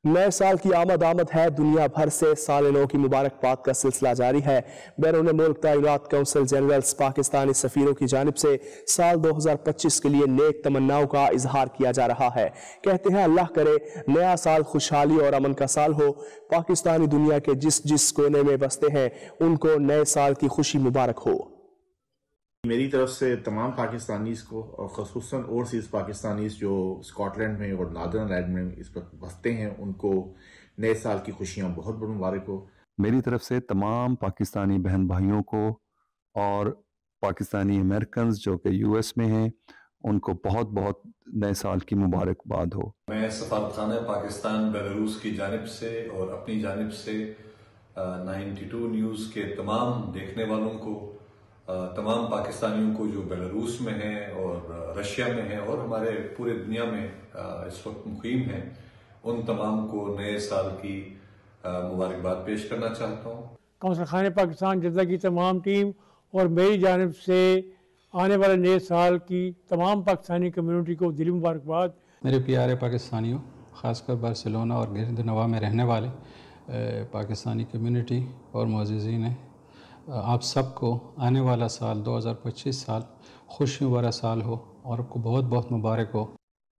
نئے سال کی آمد ہے، دنیا بھر سے سال نو کی مبارکباد کا سلسلہ جاری ہے۔ بیرون ملک تعینات قونصل جنرلز پاکستانی سفیروں کی جانب سے سال 2025 کے لیے نیک تمناؤں کا اظہار کیا جا رہا ہے۔ کہتے ہیں اللہ کرے نیا سال خوشحالی اور امن کا سال ہو۔ پاکستانی دنیا کے جس کونے میں بستے ہیں ان کو نئے سال کی خوشی مبارک ہو۔ میری طرف سے تمام پاکستانیز کو اور خصوصاً اوورسیز پاکستانیز جو اسکاٹ لینڈ میں اور ناردرن آئرلینڈ میں اس وقت بستے ہیں ان کو نئے سال کی خوشیاں بہت بہت مبارک ہو۔ میری طرف سے تمام پاکستانی بہن بھائیوں کو اور پاکستانی امریکنز جو کہ یو ایس میں ہیں ان کو بہت بہت نئے سال کی مبارکباد ہو۔ میں سفارتخانہ پاکستان بیلاروس کی جانب سے اور اپنی جانب سے 92 نیوز کے تمام دیکھنے والوں کو، تمام پاکستانیوں کو جو بیلاروس میں ہیں اور رشیا میں ہیں اور ہمارے پورے دنیا میں اس وقت مقیم ہیں، ان تمام کو نئے سال کی مبارکباد پیش کرنا چاہتا ہوں۔ قونصل خانہ پاکستان جدہ کی تمام ٹیم اور میری جانب سے آنے والے نئے سال کی تمام پاکستانی کمیونٹی کو دلی مبارکباد۔ میرے پیارے پاکستانیوں، خاص کر بارسلونا اور گرد نواح میں رہنے والے پاکستانی کمیونٹی اور معززین، آپ سب کو آنے والا سال 2025 سال خوشیوں بھرا سال ہو اور آپ کو بہت بہت مبارک ہو۔